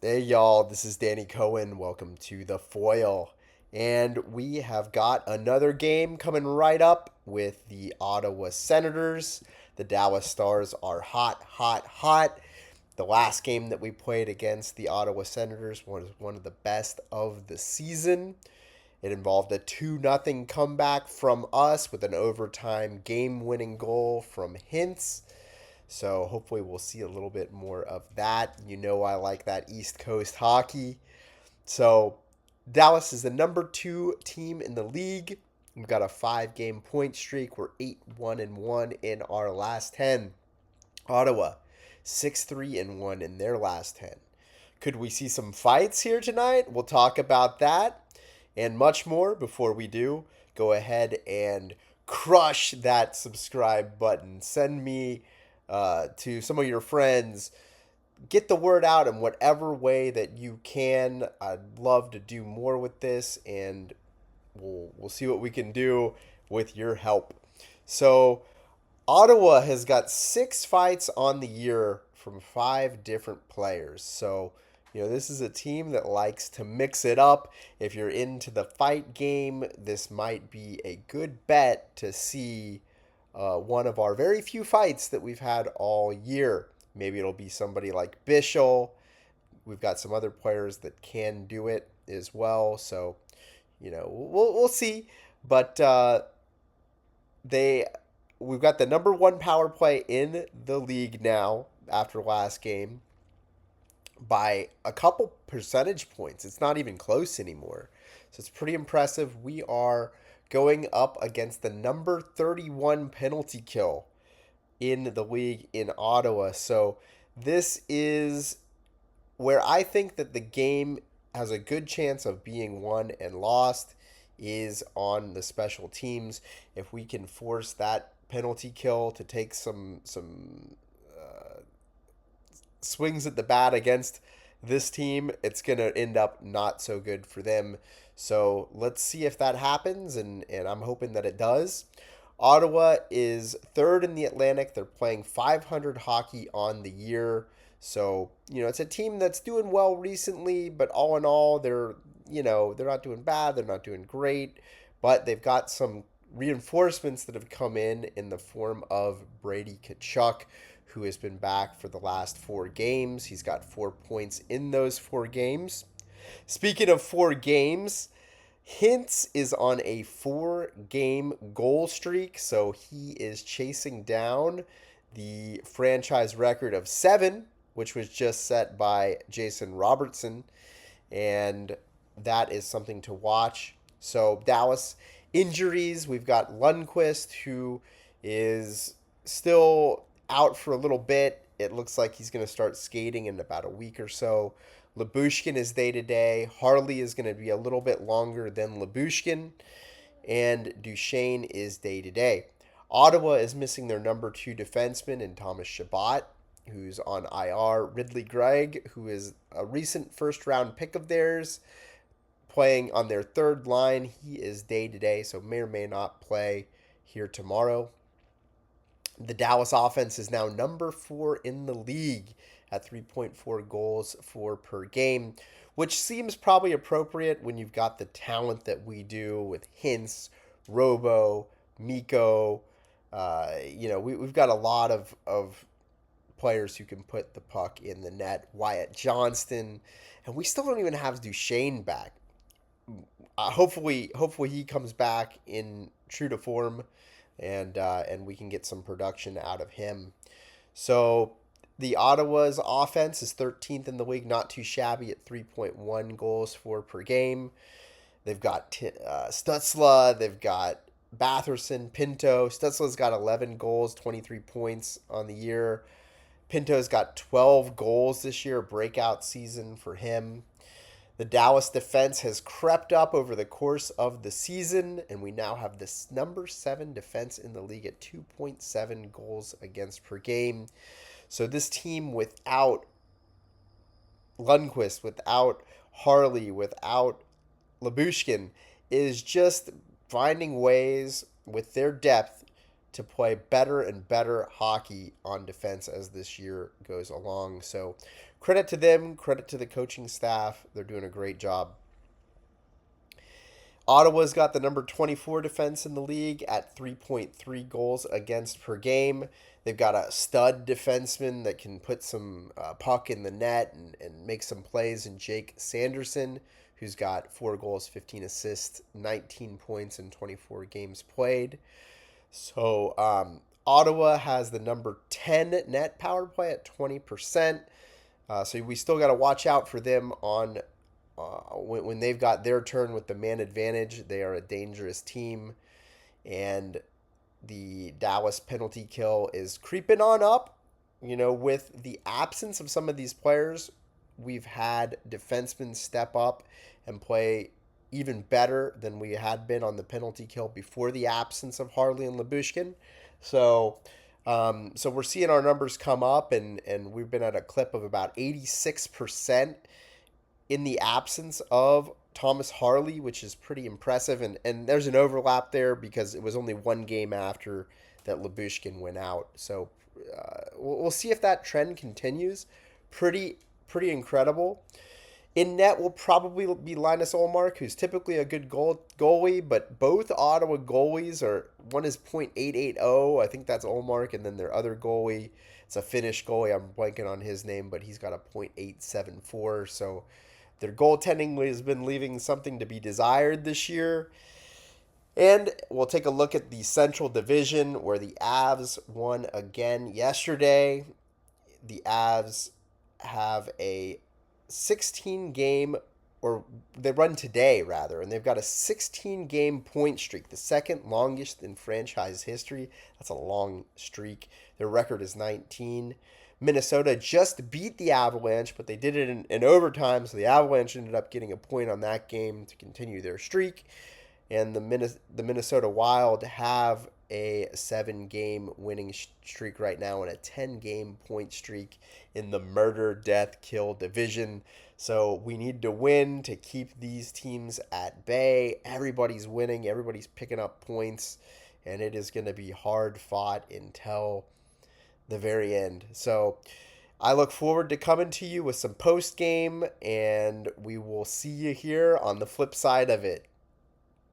Hey y'all, this is Danny Cohen. Welcome to the Foil. And we have got another game coming right up with the Ottawa Senators. The Dallas Stars are hot, hot, hot. The last game that we played against the Ottawa Senators was one of the best of the season. It involved a 2-0 comeback from us with an overtime game winning goal from Hintz. So hopefully we'll see a little bit more of that. You know I like that East Coast hockey. So Dallas is the number 2 team in the league. We've got a 5-game point streak. We're 8-1-1 in our last 10. Ottawa 6-3-1 in their last 10. Could we see some fights here tonight? We'll talk about that and much more. Before we do, go ahead and crush that subscribe button. Send me to some of your friends. Get the word out in whatever way that you can. I'd love to do more with this, and we'll see what we can do with your help. So Ottawa has got 6 fights on the year from 5 different players. So this is a team that likes to mix it up. If you're into the fight game, this might be a good bet to see one of our very few fights that we've had all year. Maybe it'll be somebody like Bichsel. We've got some other players that can do it as well. So, we'll see. But we've got the number 1 power play in the league now after last game by a couple percentage points. It's not even close anymore. So it's pretty impressive. We are going up against the number 31 penalty kill in the league in Ottawa. So this is where I think that the game has a good chance of being won and lost is on the special teams. If we can force that penalty kill to take some swings at the bat against this team, it's going to end up not so good for them. So let's see if that happens, and I'm hoping that it does. Ottawa is third in the Atlantic. They're playing 500 hockey on the year. So, it's a team that's doing well recently, but all in all, they're not doing bad. They're not doing great, but they've got some reinforcements that have come in the form of Brady Tkachuk, who has been back for the last 4 games. He's got 4 points in those 4 games. Speaking of 4 games, Hintz is on a 4-game goal streak, so he is chasing down the franchise record of 7, which was just set by Jason Robertson, and that is something to watch. So Dallas injuries, we've got Lundkvist, who is still out for a little bit. It looks like he's going to start skating in about a week or so. Lyubushkin is day-to-day. Harley is going to be a little bit longer than Lyubushkin. And Duchene is day-to-day. Ottawa is missing their number 2 defenseman in Thomas Chabot, who's on IR. Ridley Gregg, who is a recent first-round pick of theirs, playing on their third line. He is day-to-day, so may or may not play here tomorrow. The Dallas offense is now number 4 in the league at 3.4 goals for per game, which seems probably appropriate when you've got the talent that we do with Hintz, Robo, Mikko. We've got a lot of players who can put the puck in the net. Wyatt Johnston, and we still don't even have Duchene back. Hopefully he comes back in true to form, and we can get some production out of him. So the Ottawa's offense is 13th in the league, not too shabby at 3.1 goals for per game. They've got Stützle, they've got Batherson, Pinto. Stützle's got 11 goals, 23 points on the year. Pinto's got 12 goals this year, a breakout season for him. The Dallas defense has crept up over the course of the season, and we now have this number 7 defense in the league at 2.7 goals against per game. So this team without Lundkvist, without Harley, without Lyubushkin is just finding ways with their depth to play better and better hockey on defense as this year goes along. So credit to them, credit to the coaching staff. They're doing a great job. Ottawa's got the number 24 defense in the league at 3.3 goals against per game. They've got a stud defenseman that can put some puck in the net and make some plays in Jake Sanderson, who's got 4 goals, 15 assists, 19 points in 24 games played. So Ottawa has the number 10 net power play at 20%. So we still got to watch out for them on when they've got their turn with the man advantage. They are a dangerous team, and the Dallas penalty kill is creeping on up. With the absence of some of these players, we've had defensemen step up and play even better than we had been on the penalty kill before the absence of Harley and Lyubushkin. So we're seeing our numbers come up, and we've been at a clip of about 86% in the absence of Thomas Harley, which is pretty impressive. And there's an overlap there because it was only one game after that Lyubushkin went out. So we'll see if that trend continues. Pretty incredible. In net will probably be Linus Ullmark, who's typically a good goalie, but both Ottawa goalies one is .880. I think that's Ullmark, and then their other goalie, it's a Finnish goalie. I'm blanking on his name, but he's got a .874. So their goaltending has been leaving something to be desired this year. And we'll take a look at the Central Division, where the Avs won again yesterday. The Avs have a 16-game, or they run today, rather, and they've got a 16-game point streak, the second longest in franchise history. That's a long streak. Their record is 19. Minnesota just beat the Avalanche, but they did it in overtime, so the Avalanche ended up getting a point on that game to continue their streak. And the Minnesota Wild have a 7-game winning streak right now and a 10-game point streak in the murder, death, kill division. So we need to win to keep these teams at bay. Everybody's winning. Everybody's picking up points. And it is going to be hard fought until the very end. So I look forward to coming to you with some post game, and we will see you here on the flip side of it.